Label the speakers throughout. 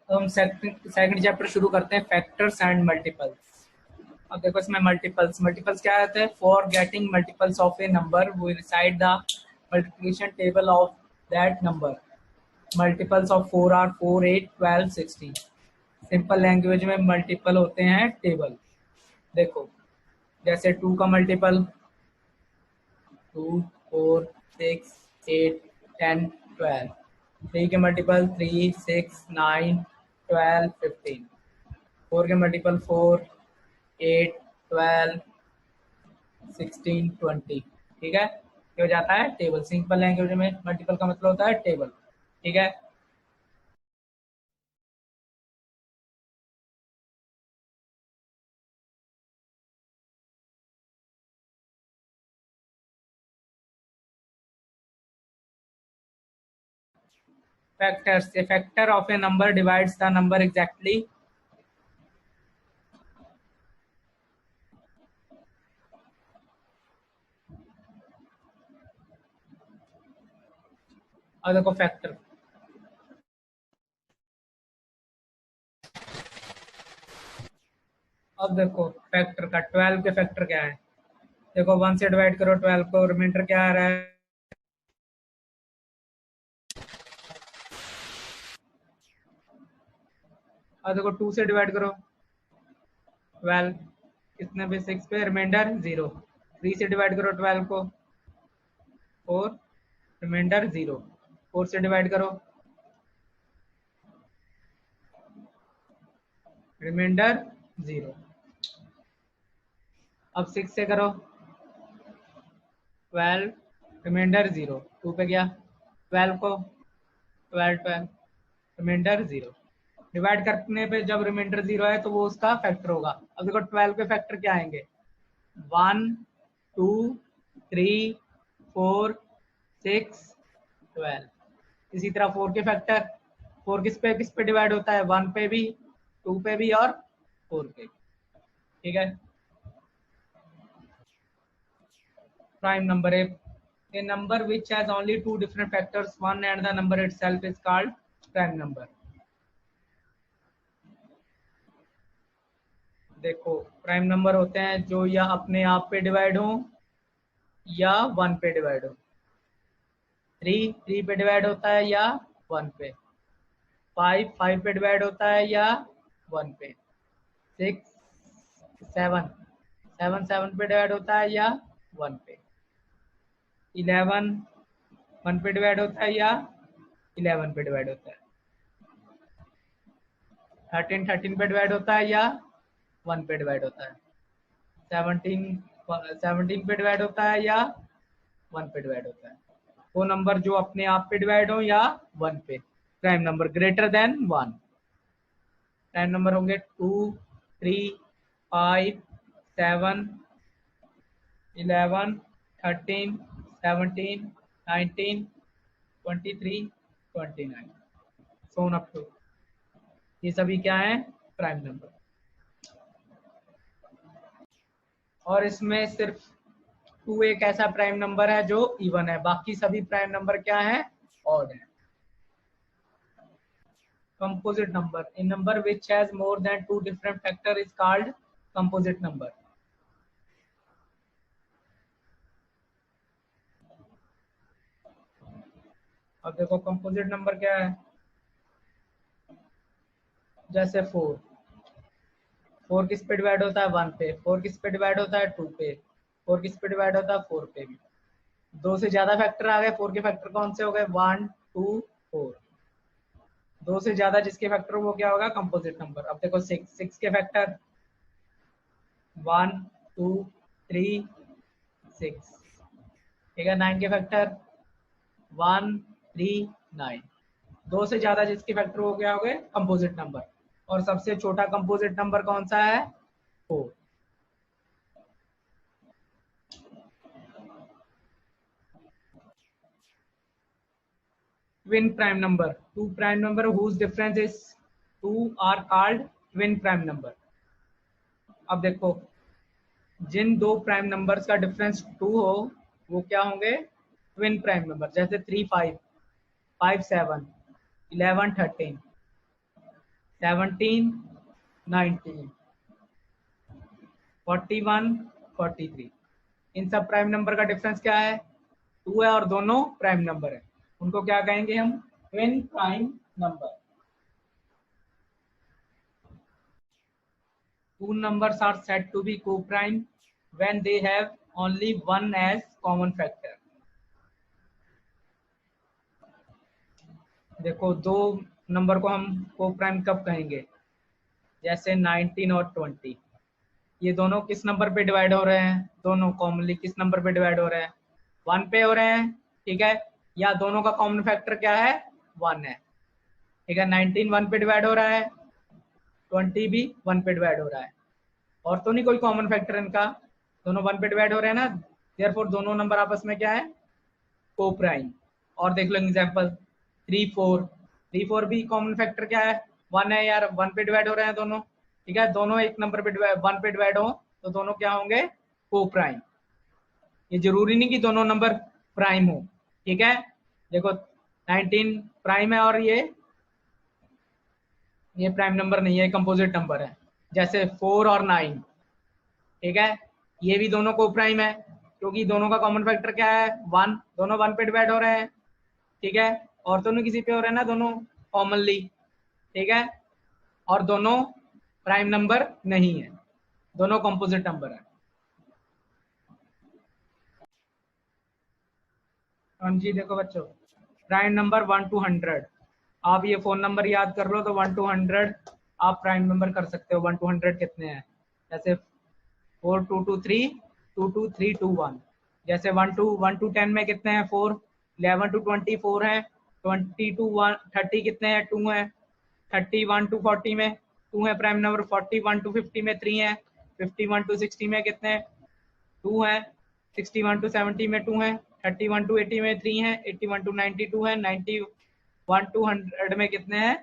Speaker 1: तो हम second chapter शुरू करते हैं, फैक्टर्स एंड मल्टीपल्स। अब देखो इसमें मल्टीपल्स मल्टीपल्स क्या रहते हैं? For getting multiples of a number we recite the multiplication table of that number. Multiples of 4 are 4, 8, 12, 16। Simple language में मल्टीपल होते हैं टेबल। देखो जैसे 2 का मल्टीपल 2, 4, 6, 8, 10, 12। 3 के मल्टीपल 3, 6, 9, 12, 15। 4 के मल्टीपल 4, 8, 12, 16, 20। ठीक है, ये हो जाता है टेबल। सिंपल लैंग्वेज में मल्टीपल का मतलब होता है टेबल। ठीक है, factors, a factor of a number divides the number exactly। और देखो फैक्टर, अब देखो फैक्टर का 12 के फैक्टर क्या है? देखो 1 से डिवाइड करो 12 को, रिमाइंडर क्या आ रहा है? और देखो 2 से डिवाइड करो 12, कितने पे? 6 पे, रिमाइंडर 0। 3 से डिवाइड करो 12 को 4, रिमाइंडर 0। 4 से डिवाइड करो, रिमाइंडर 0। अब 6 से करो 12, रिमाइंडर 0। 2 पे गया 12 को, 12, 12, रिमाइंडर 0। डिवाइड करने पे जब रिमाइंडर 0 है तो वो उसका फैक्टर होगा। अब देखो 12 के फैक्टर क्या आएंगे? 1, 2, 3, 4, 6, 12। इसी तरह 4 के फैक्टर, 4 किस पे डिवाइड होता है? 1 पे भी, 2 पे भी और 4 पे। ठीक है, प्राइम नंबर है a number which has only two different factors, one and the number itself is called prime number। देखो प्राइम नंबर होते हैं जो या अपने आप पे डिवाइड हो या 1 पे डिवाइड हो। 3 पे डिवाइड होता है या 1 पे। 5 पे डिवाइड होता है या 1 पे। 6, 7 पे डिवाइड होता है या 1 पे। 11 1 पे डिवाइड होता है या 11 पे डिवाइड होता है। 13 पे डिवाइड होता है या 1 पे डिवाइड होता है। 17 पे डिवाइड होता है या 1 पे डिवाइड होता है। वो नंबर जो अपने आप पे डिवाइड हो या 1 पे, prime number greater than 1। Prime number होंगे 2, 3, 5, 7, 11, 13, 17, 19, 23, 29, सोन अप टू। ये सभी क्या है? Prime number. और इसमें सिर्फ 2 एक ऐसा प्राइम नंबर है जो इवन है, बाकी सभी प्राइम नंबर क्या है? ऑड है। Composite number, a number which has more than two different factor is called composite number। अब देखो कंपोजिट नंबर क्या है? जैसे 4, 4 किस पे डिवाइड होता है? 1 पे। 4 किस पे डिवाइड होता है? 2 पे। 4 किस पे डिवाइड होता है? 4 पे भी। 2 से ज्यादा फैक्टर आ गए। 4 के फैक्टर कौन से हो गए? 1, 2, 4। 2 से ज्यादा जिसके फैक्टर वो क्या होगा? Composite number. अब देखो 6 के फैक्टर 1, 2, 3, 6। ठीक है, 9 के फैक्टर 1, 3, 9। 2 से ज्यादा जिसके फैक्टर हो गया हो गए कंपोजिट नंबर। और सबसे छोटा कंपोजिट नंबर कौन सा है? 4। Twin prime number, two prime number whose difference is 2 are called twin prime number. अब देखो जिन दो प्राइम नंबर्स का डिफरेंस 2 हो वो क्या होंगे? Twin prime number. जैसे 3, 5, 5, 7, 11, 13। 17, 19, 41, 43। इन सब प्राइम नंबर का डिफरेंस क्या है? 2 है और दोनों प्राइम नंबर है, उनको क्या कहेंगे हम? Twin prime number. Two numbers are said to be co-prime when they have only one as common factor। देखो, दो नंबर को हम को-प्राइम कब कहेंगे? जैसे 19 और 20, ये दोनों किस नंबर पे डिवाइड हो रहे हैं? दोनों कॉमनली किस नंबर पे डिवाइड हो रहे हैं? 1 पे हो रहे हैं, ठीक है। या दोनों का कॉमन फैक्टर क्या है? 1 है, ठीक है। 19 1 पे डिवाइड हो रहा है, 20 भी 1 पे डिवाइड हो रहा है, और तो नहीं कोई कॉमन फैक्टर इनका, दोनों 1 पे डिवाइड हो रहे हैं ना, देयरफॉर दोनों नंबर आपस में क्या है? को प्राइम। और देख लो एग्जांपल 3 4, 3 4 भी कॉमन फैक्टर क्या है? 1 है यार, 1 पे डिवाइड हो रहे हैं दोनों, ठीक है। दोनों एक नंबर पे 1 पे डिवाइड हो तो दोनों क्या होंगे? को प्राइम। ये जरूरी नहीं कि दोनों नंबर प्राइम हो, ठीक है। देखो 19 प्राइम है और ये प्राइम नंबर नहीं है, कंपोजिट नंबर है, जैसे 4 और 9, ठीक है। ये भी दोनों को प्राइम है क्योंकि दोनों का कॉमन फैक्टर क्या है? 1, दोनों 1 पे डिवाइड हो रहे हैं, ठीक है। और दोनों किसी पे हो रहे हैं ना, दोनों कॉमनली, ठीक है। और दोनों प्राइम नंबर नहीं है, दोनों कंपोजिट नंबर है। हाँ जी, देखो बच्चों, प्राइम नंबर 1 to 100, आप ये फोन नंबर याद कर लो तो 1 to 100 आप प्राइम नंबर कर सकते हो। 1 to 100 कितने हैं? जैसे 4 2 2 3 2 2 3 2 1। जैसे 1 to 10 में कितने हैं? 4। 11 to 20 4 है। 20 to 30 कितने हैं? 2 है। 31 to 40 में 2 है प्राइम नंबर। 41 to 50 में 3 है। 51 to 60 में कितने हैं? 2 है। 61 to 70 में 2 है। 31 to 80 में 3 है। 81 to 92 है। 91 to 100 में कितने हैं?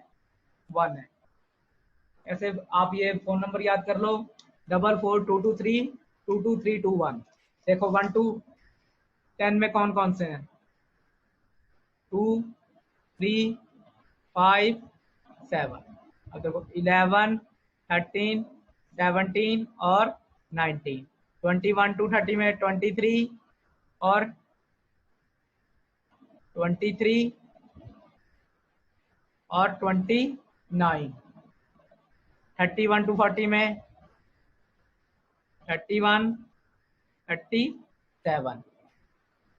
Speaker 1: 1 है। ऐसे आप ये फोन नंबर याद कर लो, 44 2 2 3 2 2 3 2 1। देखो 1 to 10 में कौन कौन से हैं? 2 3 5 7। अब देखो 11 13 17 और 19। 21 to 30 में 23 और 23 और 29। 31 to 40 में 31 37।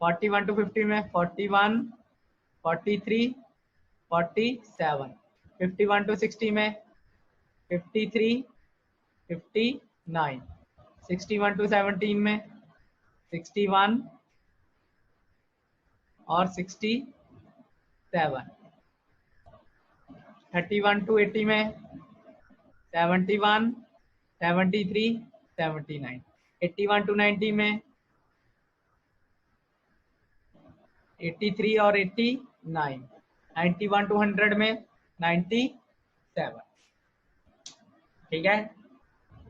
Speaker 1: 41 to 50 में 41 43 47। 51 to 60 में 53 59। 61 to 17 में 61 और 67। 31 to 80 में 71 73 79। 81 to 90 में 83 और 89। 91 to 100 में 97, ठीक है।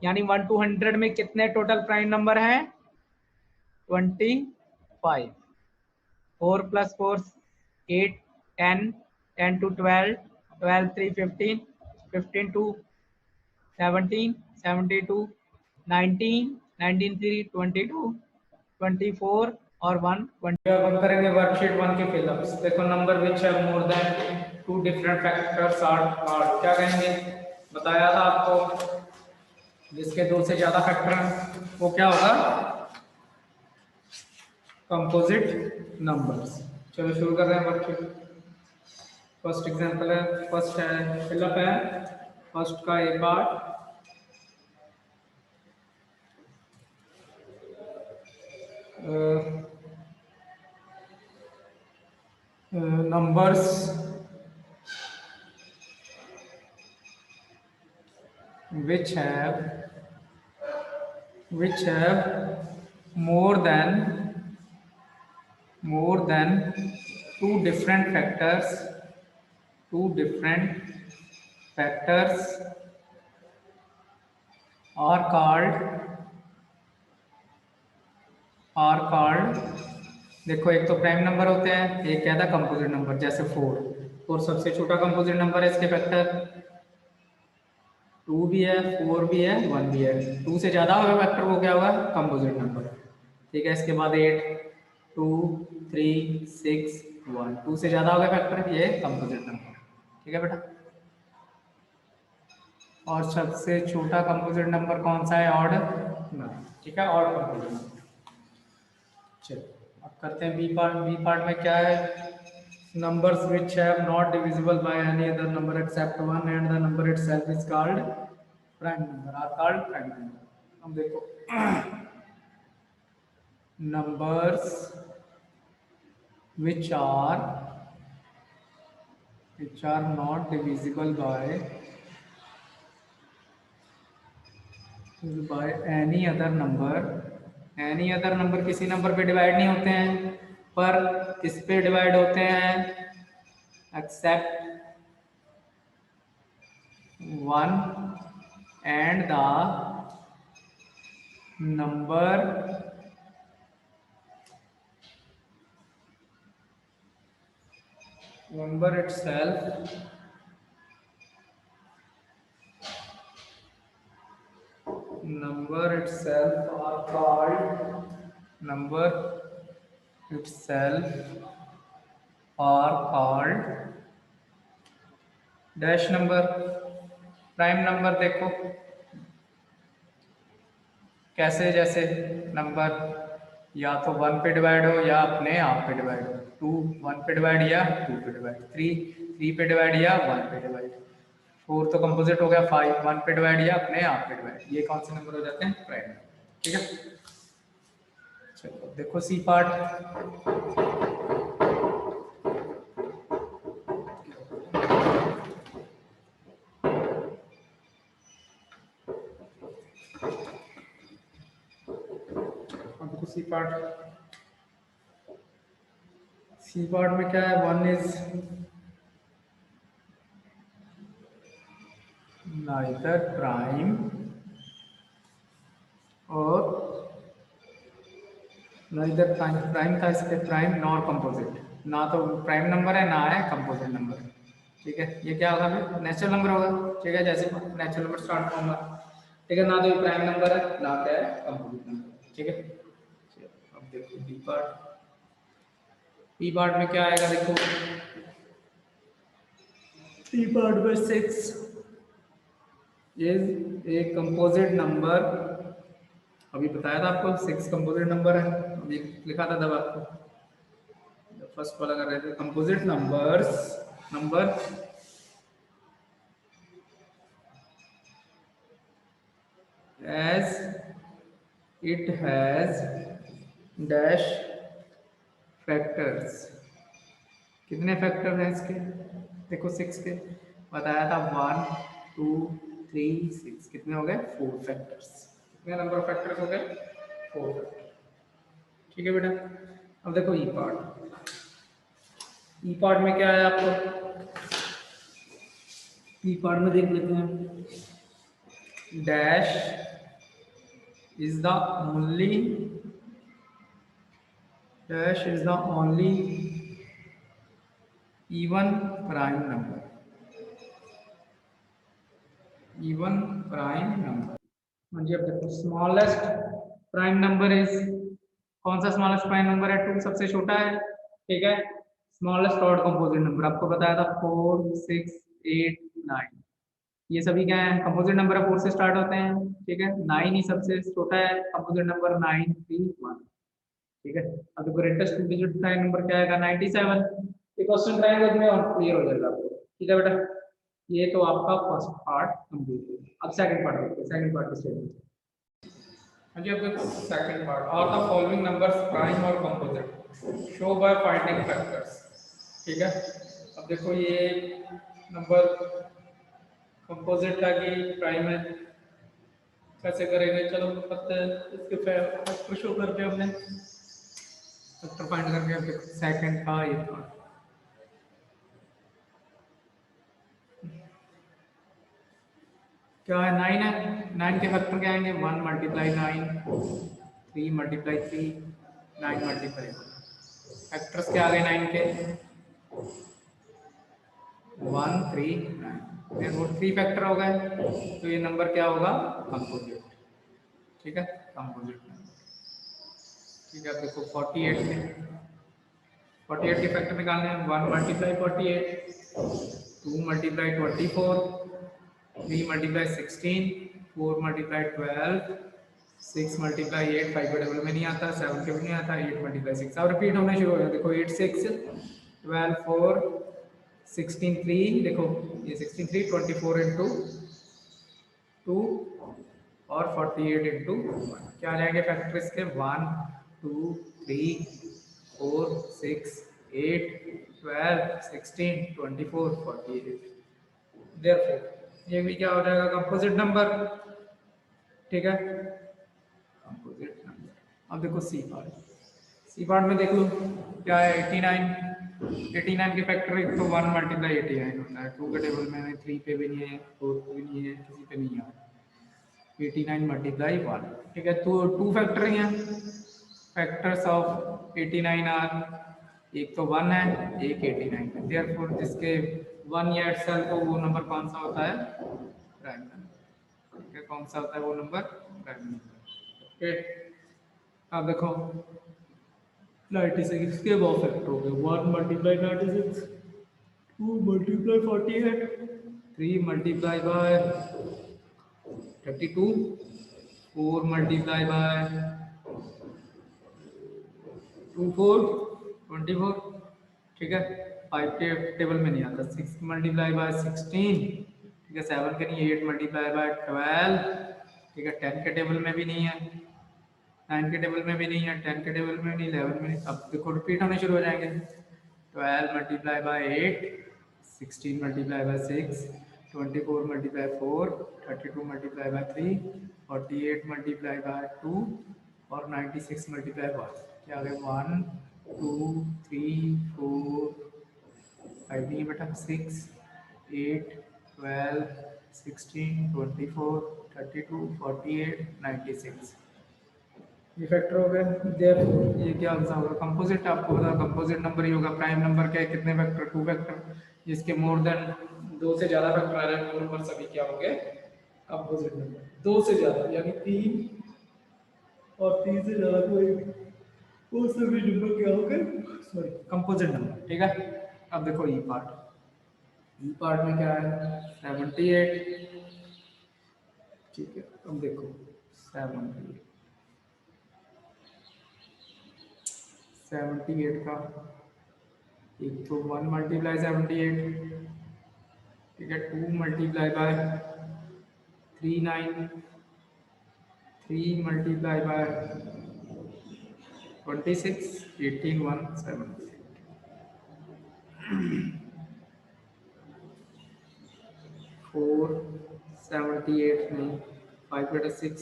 Speaker 1: यानी 1 to 100 में कितने टोटल प्राइम नंबर हैं? 25। 4 + 4 8 10 10 to 12 12 3 15 15 to 17 72 19 19 3 22 24 और 1 20। अब हम करेंगे वर्कशीट 1 के फिलअप्स। देखो, number which have more than 2 different factors are hard. क्या कहेंगे? बताया था आपको, जिसके 2 से ज्यादा फैक्टर हैं वो क्या होगा? Composite numbers. चलो शुरू कर रहे हैं वर्कशीट। फर्स्ट एग्जांपल है, फर्स्ट है फिलअप है। फर्स्ट का एक part, numbers which have more than two different factors are called। देखो, एक तो प्राइम नंबर होते हैं, एक क्या था? Composite number. जैसे 4 सबसे छोटा कंपोजिट नंबर है, इसके फैक्टर 2 भी है, 4 भी है, 1 भी है। 2 से ज़्यादा होगा फैक्टर, वो क्या होगा? Composite number. ठीक है, इसके बाद 8, 2, 3, 6, 1। 2 से ज़्यादा होगा फैक्टर, ये कंपोजिट नंबर। ठीक है बेटा। और सबसे छोटा कंपोजिट नंबर कौन सा है? Odd number. ठीक है, ऑड कंपोजिट नंबर। चलो अब करते हैं बी पार्ट। बी पार्ट में क्या है? numbers which have not divisible by any other number except 1 and the number itself is called prime number, are called prime number. अब देखो numbers which are not divisible by any other number. any other number किसी number पे divide नहीं होते हैं, पर किस पे डिवाइड होते हैं? Except 1 and the number itself are called dash number. Prime number देखो कैसे, जैसे नंबर या तो 1 पे डिवाइड हो या अपने आप पे डिवाइड हो। 2 1 पे डिवाइड या 2 पे डिवाइड, 3 पे डिवाइड या 1 पे डिवाइड, 4 तो कंपोजिट हो गया, 5 1 पे डिवाइड या अपने आप पे डिवाइड। ये कौन से नंबर हो जाते हैं? Prime number. ठीक है, चलो देखो सी पार्ट। सी पार्ट में क्या है? 1 इज नाइदर प्राइम और नाइदर प्राइम था इसके, प्राइम नॉर कंपोजिट। ना तो प्राइम नंबर है, ना है कंपोजिट नंबर। ठीक है, ये क्या होगा? नेचुरल नंबर होगा। ठीक है, जैसे नेचुरल नंबर स्टार्ट होगा। ठीक है, ना तो ये प्राइम नंबर है, ना क्या है कंपोजिट नंबर। ठीक है, अब देखो बी पार्ट। बी पार्ट में क्या आएगा? देखो बी पार्ट में 6 इज ए कंपोजिट नंबर। अभी बताया था आपको 6 कंपोजिट नंबर है, अभी लिखा था तब आपको फर्स्ट वाला कर रहे थे। Composite number as it has dash factors। कितने फैक्टर हैं इसके? देखो 6 के बताया था, 1 2 3 6, कितने हो गए? 4 फैक्टर्स। कितने नंबर ऑफ फैक्टर्स हो गए? 4 फैक्टर। ठीक है बेटा, अब देखो ई पार्ट। ई पार्ट में क्या है आपको? ई पार्ट में देख लेते हैं। Dash is the only even prime number। हाँ जी, अब देखो स्मॉलेस्ट प्राइम नंबर इज, कौन सा स्मॉलेस्ट प्राइम नंबर है? 2 सबसे छोटा है। ठीक है, स्मॉलेस्ट ऑड कंपोजिट नंबर आपको बताया था 4 6 8 9। ये सभी क्या है? कंपोजिट नंबर है, 4 से स्टार्ट होते हैं। ठीक है, 9 ही सबसे छोटा है, कंपोजिट नंबर 9 3 1। ठीक है, अब ग्रेटेस्ट डिजिट प्राइम नंबर क्या आएगा? 97। ये क्वेश्चन ट्रायंगल में और क्लियर हो जाएगा आपको। ठीक है बेटा, ये तो आपका फर्स्ट पार्ट कंप्लीट हो गया। अब सेकंड पार्ट देखते हैं। सेकंड पार्ट की स्टेटमेंट। हाँ जी, अब देखो second part. Are the following numbers prime और composite? Show by finding factors. ठीक है, अब देखो ये नंबर कंपोजिट था कि प्राइम है, कैसे करेंगे? चलो पता है, इसके फैक्टर शो करके हमने फैक्टर फाइंड करके। अब देखो सेकंड का ये था, क्या है? 9 है। 9 के फैक्टर क्या आएंगे? 1 मल्टीप्लाई 9, 3 मल्टीप्लाई 3, 9 मल्टीप्लाई। फैक्टर्स क्या आ गए 9 के? 1 3 9। फिर वो 3 फैक्टर हो गए, तो ये नंबर क्या होगा? कंपोजिट। ठीक है, कंपोजिट नंबर। ठीक है, अब देखो 48 के फैक्टर निकालने हैं। 1 multiply 48, 2 multiply 24, 3 multiply 16, 4 multiply 12, 6 multiply 8, 5 के टेबल में नहीं आता, 7 के भी नहीं आता, 8 मल्टीप्लाई 6। अब रिपीट होना शुरू हो गया। देखो 8 6, 12 4, 16 3, देखो ये 16 3, 24 इंटू 2 और 48 इंटू 1, क्या आ जाएंगे फैक्टर इसके? 1 2 3 4 6 8 12 16 24 48। देयरफॉर ये भी क्या हो जाएगा? Composite number. ठीक है, कंपोजिट नंबर। अब देखो सी पार्ट में देख लो क्या है? 89 के फैक्टर एक तो 1 मल्टीप्लाई 89 होता है। 2 के टेबल में 3 पे भी नहीं है, 4 पे भी नहीं है, किसी पे नहीं है। 89 मल्टीप्लाई 1। ठीक है, तो 2 फैक्टर ही हैं। फैक्टर्स ऑफ 89 आर, एक तो 1 है, एक 89 है। देयरफॉर जिसके 1 या इटसेल्फ तो वो नंबर कौन सा होता है? Prime number. ठीक है, कौन सा होता है वो नंबर? Prime number. ओके, अब देखो 96 के बहुत फैक्टर हो गए। 1 multiply 96, 2 multiply 48, 3 multiply by 32, 4 multiply by 2 4 24। ठीक है, 5 के टेबल में नहीं आता। 6 मल्टीप्लाई बाय 16। ठीक है, 7 के नहीं, 8 मल्टीप्लाई बाय 12। ठीक है, 10 के टेबल में भी नहीं है, 9 के टेबल में भी नहीं है, 10 के टेबल में नहीं, 11 में नहीं। अब देखो रिपीट होने शुरू हो जाएंगे। 12 multiply by 8, 16 multiply by 6, 24 multiply 4, 32 multiply by 3, 48 multiply by 2 और 96 मल्टीप्लाई 1। क्या आ गया? 1 2 3 4 5 नहीं है बेटा, 6 8 12 16 24 32 48 96। ये फैक्टर हो गए। देयरफॉर ये क्या आंसर होगा? कंपोजिट। आपको पता कंपोजिट नंबर ही होगा। प्राइम नंबर क्या है? कितने फैक्टर? 2 फैक्टर। जिसके मोर देन 2 से ज्यादा फैक्टर आ रहे हैं वो नंबर सभी क्या होंगे? Composite number. 2 से ज्यादा यानी 3 और 3 से ज्यादा कोई वो सभी नंबर क्या होंगे? Sorry, composite number. ठीक है, अब देखो ई पार्ट में क्या है? 78। ठीक है, अब देखो 78 का एक तो 1 मल्टीप्लाई 78। ठीक है, 2 मल्टीप्लाई बाय 39, 3 मल्टीप्लाई बाय 26, 18 1 78। 4 78 नहीं, 5 बटा 6,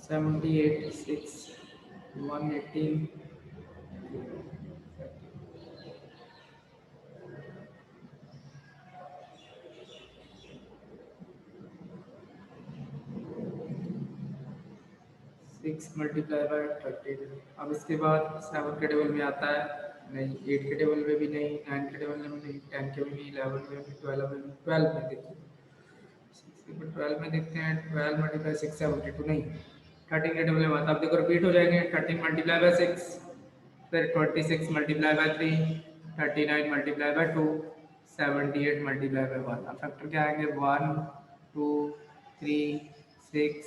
Speaker 1: 78 6 118। 6 मल्टीप्लाई बाय 30। अब इसके बाद 7 के टेबल में आता है नहीं, 8 के टेबल में भी नहीं, 9 के टेबल में नहीं, 10 के में नहीं, 11 में भी, 12 में भी। 12 में देखिए, 12 में देखते हैं। 12 मल्टीप्लाई 6 72 नहीं, 13 के टेबल में आता है। अब देखो रिपीट हो जाएंगे। 13 मल्टीप्लाई बाय 6, फिर 26 multiply by 3, 39 multiply by 2, 78 multiply by 1। अब फैक्टर क्या आएंगे? 1 2 3 6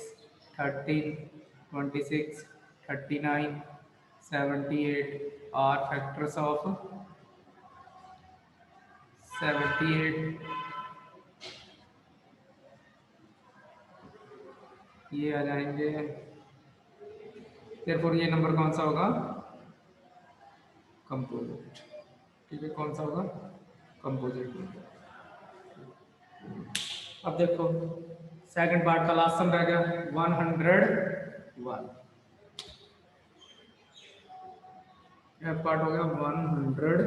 Speaker 1: 13 26 39 78 आर फैक्टर्स ऑफ 78। ये आ जाएंगे। देयरफॉर ये नंबर कौन सा होगा? कंपोजिट। ठीक है, कौन सा होगा? कंपोजिट। अब देखो सेकंड पार्ट का लास्ट सम रह गया 101। यह पार्ट हो गया 100।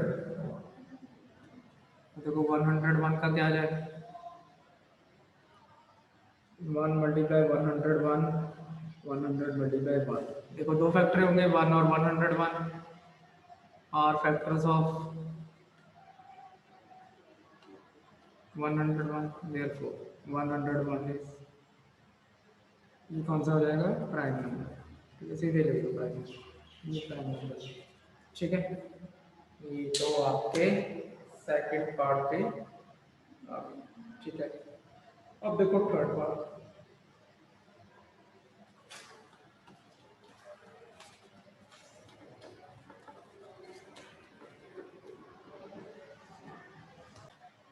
Speaker 1: देखो 101 का क्या आ जाए? 1 मल्टीप्लाई 101, 100 मल्टीप्लाई 1। देखो दो फैक्टर होंगे 1 और 101 are factors of 101, therefore 101 is, ये कौन सा हो जाएगा, प्राइम नंबर। ठीक है, सीधे लिख दो प्राइम, ये प्राइम नंबर। ठीक है, ये तो आपके सेकंड पार्ट पे आ गए। ठीक है, अब देखो third part.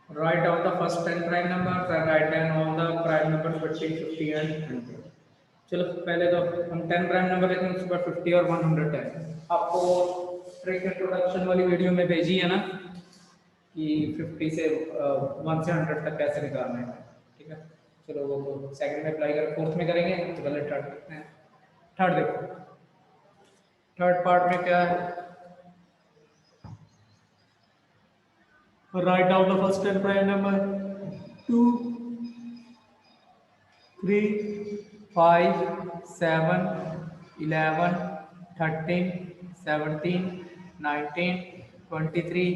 Speaker 1: Write down the first 10 prime numbers and write down all the prime numbers between 50 and 100. चलो पहले तो हम 10 प्राइम नंबर लेते हैं, उसके बाद 50 और 110। आपको ट्रिक इंट्रोडक्शन वाली वीडियो में भेजी है ना कि 50 से 1 से 100 तक कैसे निकालना है। ठीक है, चलो वो सेकंड में अप्लाई कर, फोर्थ में करेंगे तो पहले थर्ड करते हैं। थर्ड देखो, थर्ड पार्ट में क्या है, right down the first 10 prime number 2 3 5 7 11 13 17 19 23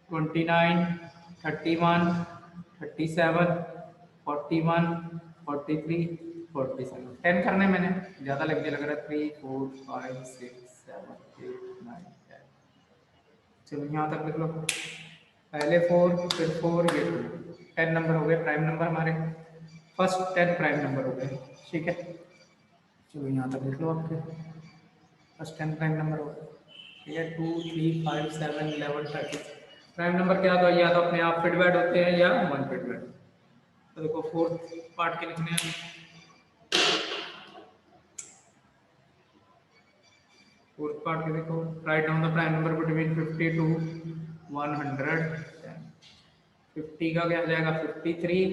Speaker 1: 29 31 37 41 43 47। 10 करने मैंने ज़्यादा लग रहा है, 3 4 5 6 7 8 9 10। चलो यहाँ तक लिख लो, पहले 4 फिर 4 ये 2, 10 नंबर हो गए प्राइम नंबर हमारे, फर्स्ट 10 प्राइम नंबर हो गए। ठीक है, चलो यहाँ तक लिख लो, आपके फर्स्ट 10 प्राइम नंबर हो गए। ठीक है, 2 3 5 7 11 30। प्राइम नंबर क्या था, या तो अपने आप पे डिवाइड होते हैं या 1 पे डिवाइड। तो देखो फोर्थ पार्ट के लिखने हैं, फोर्थ पार्ट के देखो, right down the prime number between 50 to 110। 50 का क्या हो जाएगा, 53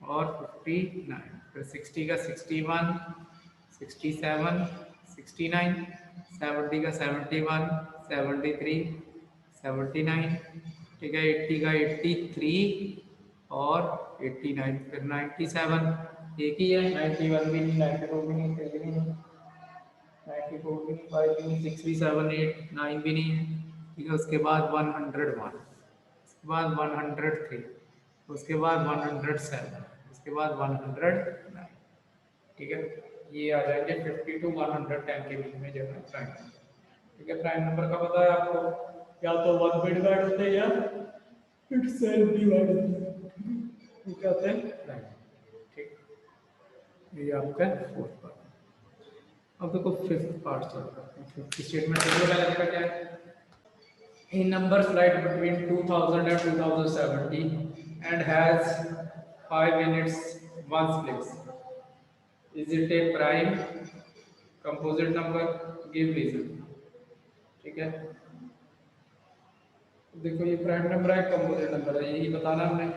Speaker 1: और 59, फिर 60 का 61 67 69, 70 का 71 73 79। ठीक है, 80 का 83 और 89, फिर 97 एक ही है, 91 भी नहीं, 92 भी नहीं, 3 भी नहीं, 94 भी नहीं, 5 भी नहीं, 6 भी 7 8 9 भी नहीं है। ठीक है, उसके बाद 101, उसके बाद 103, उसके बाद 107, उसके बाद 109। ठीक है, ये आ जाएंगे 50 टू 110 के बीच में जो है प्राइम नंबर। ठीक है, प्राइम नंबर का पता है आपको, या तो 1 पे डिवाइड होते हैं या इट सेल्फ डिवाइड होते हैं। ये क्या होते हैं, प्राइम। ठीक, ये आपका फोर्थ पार्ट। अब देखो फिफ्थ पार्ट चल रहा है, फिफ्थ स्टेटमेंट देखो क्या है। A number slide between 2000 and 2070 and has 5 in its ones place. Is it a prime, composite number? Give reason. ठीक है, देखो ये प्राइम नंबर है, कंपोजिट नंबर है, यही बताना हमने।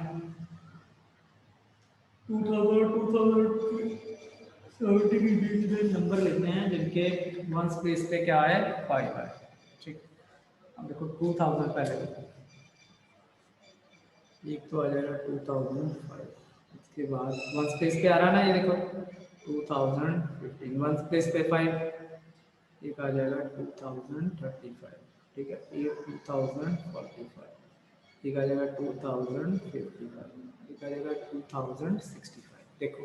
Speaker 1: 2000 के बीच में नंबर लिखने हैं जिनके वंस प्लेस पे क्या है, 5 है। ठीक, अब देखो 2000 पहले देखो, एक तो आ जाएगा 2005, उसके बाद वंस प्लेस पे आ रहा ना, ये देखो 2015, वंस प्लेस पे 5, एक आ जाएगा 2035। ठीक है, ये 2045, एक आ जाएगा 2055, एक आ जाएगा 2065। देखो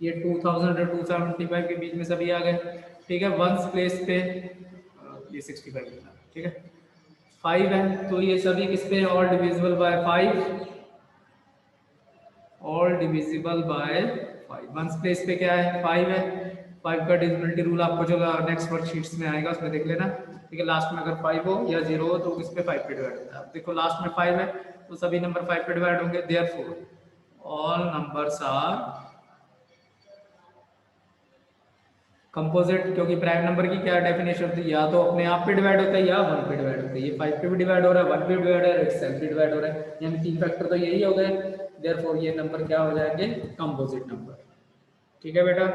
Speaker 1: ये 2000 और 275 के बीच में सभी आ गए। ठीक है, वंस प्लेस पे ये 65 मिला। ठीक है, 5 है तो ये सभी किस पे, all divisible by 5, all divisible by 5। Ones place पे क्या है, 5 है, 5 का डिविजिबिलिटी रूल आपको जो नेक्स्ट वर्कशीट्स में आएगा उसमें देख लेना। ठीक है, लास्ट में अगर 5 हो या 0 हो तो किस पे 5 पे डिवाइड होता है। अब देखो लास्ट में 5 है तो सभी नंबर 5 पे डिवाइड होंगे, therefore all numbers are composite, क्योंकि प्राइम नंबर की क्या डेफिनेशन होती है, या तो अपने आप पे डिवाइड होता है या 1 पे डिवाइड होता है। ये 5 पे भी डिवाइड हो रहा है, 1 पे डिवाइड हो रहा है, इटसेल्फ भी डिवाइड हो रहा है, यानी 3 फैक्टर तो यही हो गए। देयरफॉर ये नंबर क्या हो जाएंगे, कंपोजिट नंबर। ठीक है बेटा,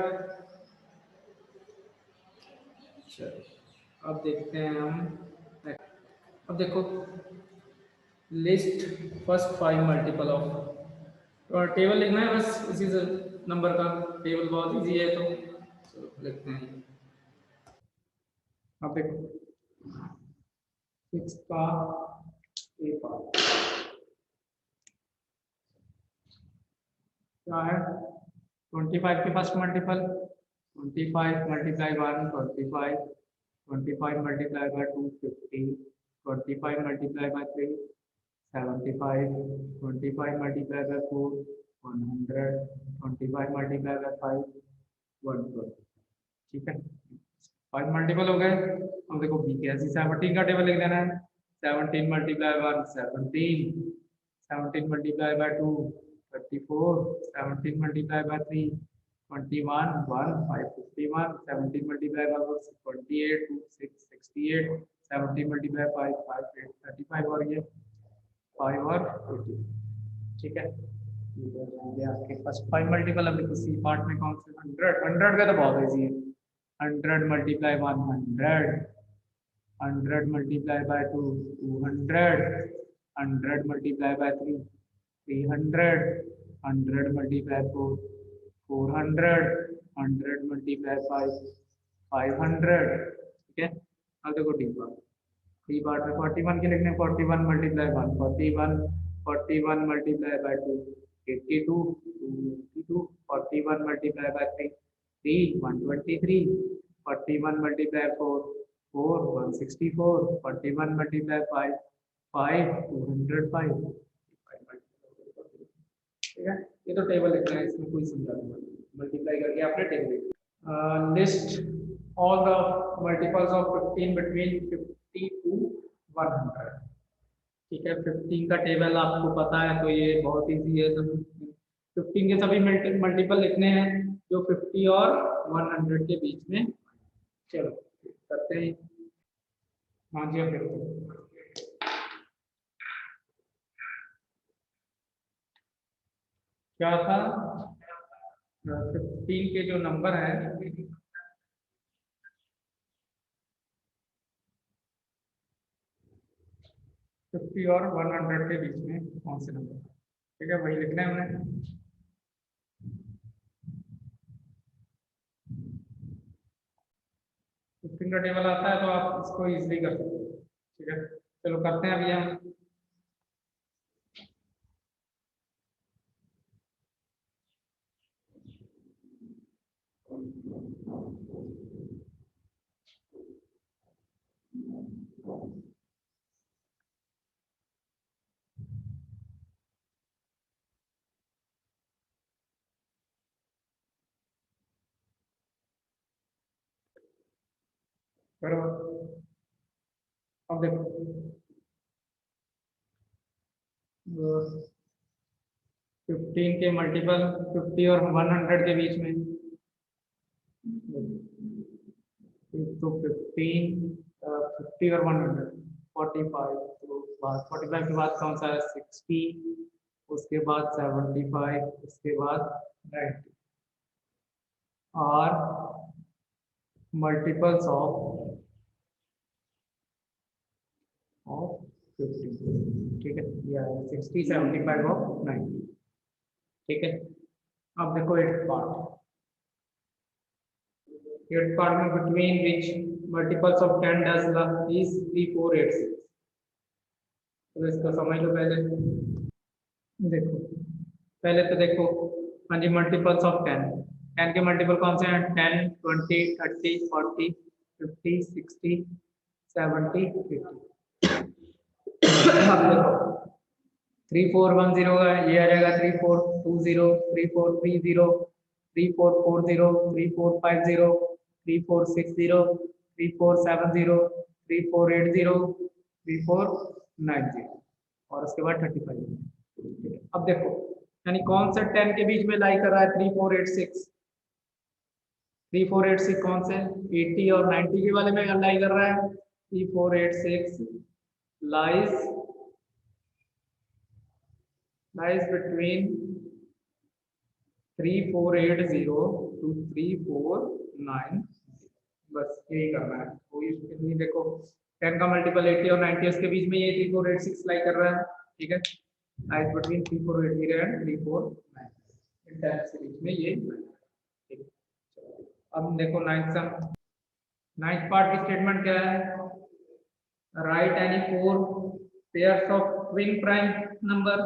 Speaker 1: चलो अब देखते हैं हम। अब देखो लिस्ट फर्स्ट 5 मल्टीपल ऑफ, तो टेबल लिखना है बस उसी से नंबर का, टेबल बहुत इजी है, तो चलो लिखते हैं। अब देखो 6 का ए पार्ट, क्या है 25 के first multiple 25 multiply 1 25 25 multiply by 2 50 25 multiply by 3 75 25 multiply by 4 100 25 multiply by 5 120। ठीक है 5 मल्टीपल हो गए। अब देखो बी के ऐसी 17 का टेबल लिख देना है 17 multiply 1 17 17 multiply by 2 34 17 multiply by 3 21 1 5 51 17 multiply by 4 28 2 6 68 17 multiply 5 5 8 35 और ये 5 और 80। ठीक है ये आपके पास 5 मल्टीपल। अब देखो सी पार्ट में कौन से 100 100 का तो बहुत इजी है 100 multiply 100 100 multiply by 2 200 100 multiply by 3 300 100 multiply 4 400 100 multiply 5 500। ठीक है अब देखो डी पार्ट में 41 के लिखने 41 multiply 1 41 41 multiply by 2 82 282 41 multiply by 3 3 123 41 multiply 4 4 164 41 multiply 5 5 205। ठीक है ये तो टेबल लिखना है इसमें कोई समझा नहीं मल्टीप्लाई करके आपने table list all the multiples of 15 between 50 to 100। ठीक है 15 का टेबल आपको पता है तो ये बहुत इजी है। तो 15 के सभी मल्टीपल लिखने हैं जो 50 और 100 के बीच में। चलो करते हैं। हाँ जी अब क्या था 15 के जो नंबर है 50 और 100 के बीच में कौन से नंबर। ठीक है वही लिखना है हमने। फिफ्टीन का टेबल आता है तो आप इसको इजीली कर सकते हो। ठीक है चलो करते हैं अभी हम। करो अब देखो 15 के मल्टीपल 50 और 100 के बीच में तो 15 50 और 100 45 तो बाद 45 के बाद कौन सा है 60 उसके बाद 75 उसके बाद 90 और मल्टीपल्स ऑफ 50। ठीक है या 60 75 और 90। ठीक है अब देखो एट पार्ट में between which multiples of 10 does is 3 4 8 6। तो इसको समझ लो पहले। देखो पहले तो देखो हाँ जी मल्टीपल्स ऑफ 10 10 के मल्टीपल कौन से हैं 10 20 30 40 50 60 70 50। अब देखो 3410 का ये आ जाएगा 3420 3430 3440 3450 3460 3470 3480 3490 और उसके बाद 35। अब देखो यानी कौन सा 10 के बीच में लाई कर रहा है 3486 3486 कौन से 80 और 90 के वाले में लाई कर रहा है 3486 lies between 3480 to 3490। बस यही करना है कोई नहीं। देखो 10 का मल्टीपल 80 और 90 इसके बीच में ये 3486 लाई कर रहा है। ठीक है lies between 3480 and 3490 इन 10 के बीच में ये। ठीक है अब देखो नाइन्थ पार्ट की स्टेटमेंट क्या है right any 4 pairs of twin prime number.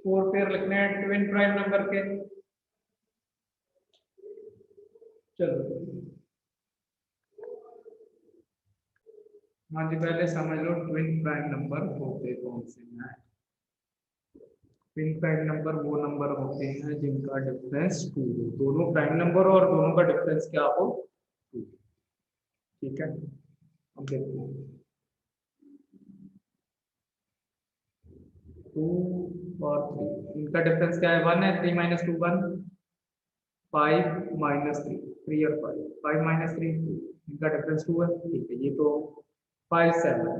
Speaker 1: 4 pair लिखने हैं ट्विन प्राइम नंबर के। चलो हाँ जी, पहले समझ लो ट्विन प्राइम नंबर होते कौन से हैं। ट्विन प्राइम नंबर वो नंबर होते हैं जिनका डिफरेंस 2 हो, दोनों प्राइम नंबर और दोनों का डिफरेंस क्या हो 2। ठीक है, अब देखो 2 और 3 इनका डिफरेंस क्या है 1 है, 3 माइनस 2 1, 5 माइनस 3 3 और 5, 5 माइनस 3 2, इनका डिफरेंस 2 है। ठीक है, ये तो 5 7,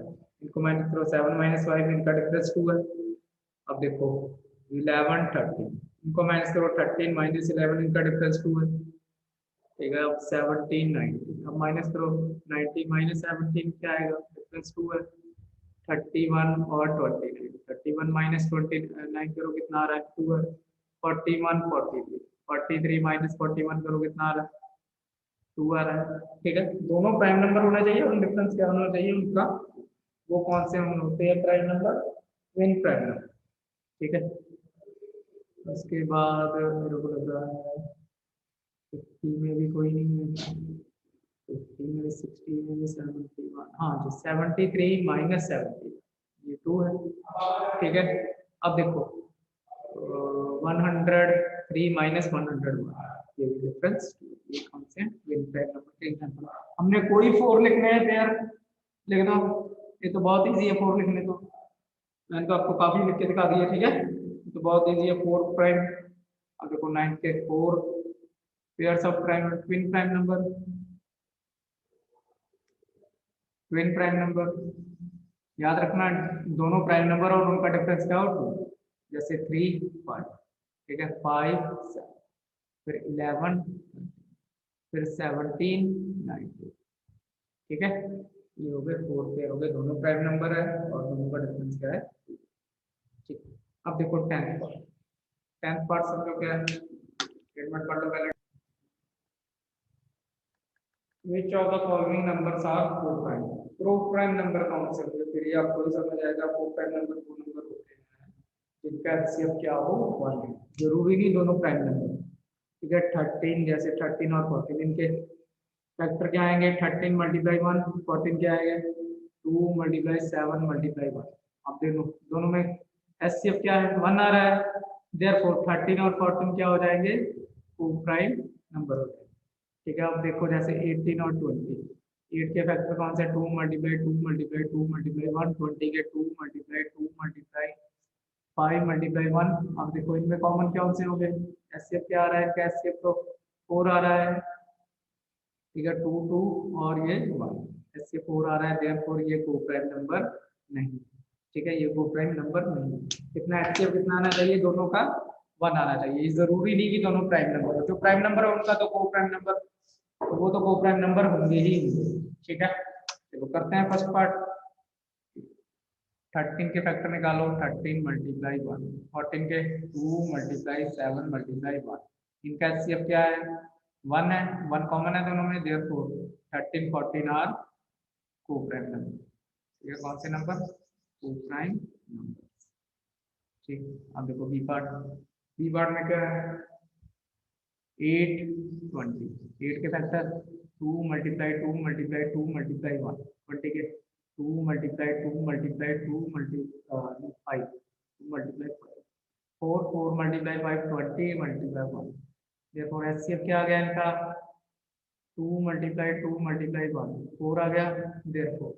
Speaker 1: इनको माइनस करो 7 माइनस 5, इनका डिफरेंस 2 है। अब देखो 11 13, इनको माइनस करो 13 माइनस 11, इनका डिफरेंस 2 है। ठीक है, अब 17 19, अब माइनस करो 19 माइनस 17 क्या आएगा, डिफरेंस 2 है। 31 और 29, 31 माइनस 29 करो कितना आ रहा है 2 है। 41 43, 43 माइनस 41 करो कितना आ रहा है 2 आ रहा है। ठीक है, दोनों प्राइम नंबर होना चाहिए और डिफरेंस क्या होना चाहिए उनका, वो कौन से होते हैं prime number, twin prime number. ठीक है, उसके बाद मेरे को लग रहा है 50 में भी कोई नहीं है, 50 में भी 60 में भी 71, हाँ जो 73 माइनस 70 ये 2 है। ठीक है, अब देखो 103 माइनस 101 ये भी डिफरेंस, ये कौन से ट्विन प्राइम नंबर के एग्जांपल। हमने कोई 4 लिखने हैं यार, लिख दो, ये तो बहुत इजी है 4 लिखने, तो मैंने तो आपको काफी लिख के दिखा दिया। ठीक है, तो बहुत इजी है 4 प्राइम। अब देखो 9 के 4 pairs of prime twin prime number, twin prime number याद रखना, दोनों प्राइम नंबर और उनका डिफरेंस क्या हो 2, जैसे 3 5। ठीक है, 5 7, फिर 11 फिर 17 19। ठीक है, ये हो गए 4 पेयर हो गए, दोनों प्राइम नंबर है और दोनों का डिफरेंस क्या है। ठीक, अब देखो 10th पार्ट, 10th पार्ट समझो क्या है, स्टेटमेंट पढ़ लो पहले। Which of the following numbers are co-prime? Co-prime number कौन से होते हैं, फिर ये आपको ही समझ आएगा। co-prime नंबर वो नंबर होते हैं जिनका एचसीएफ क्या हो 1 है, जरूरी नहीं दोनों प्राइम नंबर। ठीक है, 13 जैसे 13 और 14 इनके फैक्टर क्या आएंगे, 13 मल्टीप्लाई 1, 14 क्या आएगा 2 मल्टीप्लाई 7 मल्टीप्लाई 1। अब दोनों दोनों में एचसीएफ क्या है 1 आ रहा है, देयरफॉर 13 और 14 क्या हो जाएंगे को प्राइम नंबर हो जाएंगे। ठीक है, अब देखो जैसे 18 और 20, 8 के फैक्टर कौन से 2 मल्टीप्लाई 2 मल्टीप्लाई 2 मल्टीप्लाई 1, 20 के 2 मल्टीप्लाई 2 मल्टीप्लाई 5 मल्टीप्लाई 1। अब देखो इनमें कॉमन कौन से हो गए, एचसीएफ क्या आ रहा है इनका, एचसीएफ तो 4 आ रहा है। ठीक है, 2 2 और ये 1, इससे 4 आ रहा है, देयरफॉर ये को प्राइम नंबर नहीं। ठीक है, ये को प्राइम नंबर नहीं। कितना एचसीएफ कितना आना चाहिए दोनों का 1 आना चाहिए, ये जरूरी नहीं कि दोनों प्राइम नंबर हो, जो प्राइम नंबर है उनका तो को प्राइम नंबर, तो वो तो को प्राइम नंबर होंगे ही होंगे। ठीक है, चलो करते हैं फर्स्ट पार्ट। 13 के फैक्टर निकालो, 13 मल्टीप्लाई 1, 14 के 2 मल्टीप्लाई 7 मल्टीप्लाई 1, इनका एचसीएफ क्या है 1 है, 1 कॉमन है दोनों में, देयरफॉर 13 14 आर को प्राइम नंबर। ये कौन से नंबर को प्राइम नंबर। ठीक, अब देखो बी पार्ट, बी पार्ट में क्या है 8 20, 8 के फैक्टर 2 मल्टीप्लाई 2 मल्टीप्लाई 2 मल्टीप्लाई 1, 20 के 2 multiply 2 multiply 2 multiply 5 2 multiply 5, 4 4 multiply 5 20 multiply 1। देखो एचसीएफ क्या आ गया इनका 2 मल्टीप्लाई 2 मल्टीप्लाई 1 4 आ गया, देयरफॉर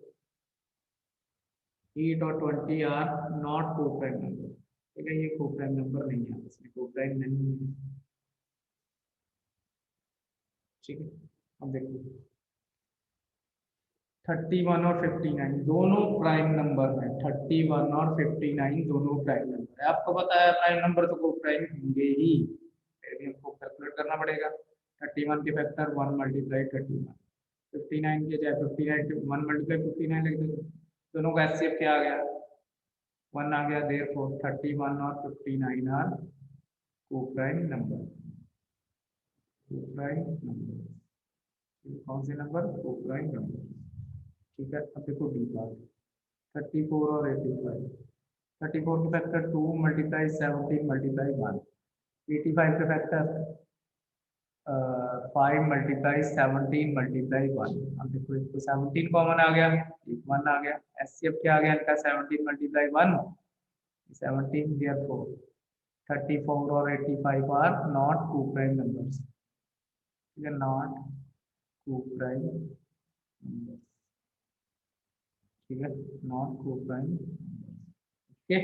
Speaker 1: 8 और 20 आर नॉट को प्राइम नंबर। ठीक है, ये को प्राइम नंबर नहीं है, इसमें को प्राइम नहीं है। ठीक है, अब देखो 31 और 59 दोनों प्राइम नंबर हैं, 31 और 59 दोनों प्राइम नंबर है। आपको पता है प्राइम नंबर तो को प्राइम होंगे ही, फिर भी हमको कैलकुलेट करना पड़ेगा। 31 के फैक्टर 1 मल्टीप्लाई 31, 59 के जाए 59 1 मल्टीप्लाई 59 लिख दो, दोनों का एचसीएफ क्या आ गया 1 आ गया, देयरफॉर 31 और 59 आर को प्राइम नंबर, को प्राइम नंबर। कौन से नंबर को प्राइम नंबर। ठीक है, अब देखो डी पार्ट 34 और 85, 34 के फैक्टर 2 मल्टीप्लाई 17 मल्टीप्लाई 1। 85 के फैक्टर 5 मल्टीप्लाई 17 मल्टीप्लाई 1। अब देखो इसको 17 कॉमन आ गया, एक 1 आ गया, एचसीएफ क्या आ गया इनका 17 मल्टीप्लाई 1 17, देयरफॉर 34 और 85 are not two prime numbers, ठीक है, नॉट टू प्राइम नंबर्स, ठीक है, नॉट टू प्राइम, ओके।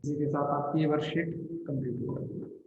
Speaker 1: इसी के साथ आपकी ये वर्कशीट कंप्लीट हो गई।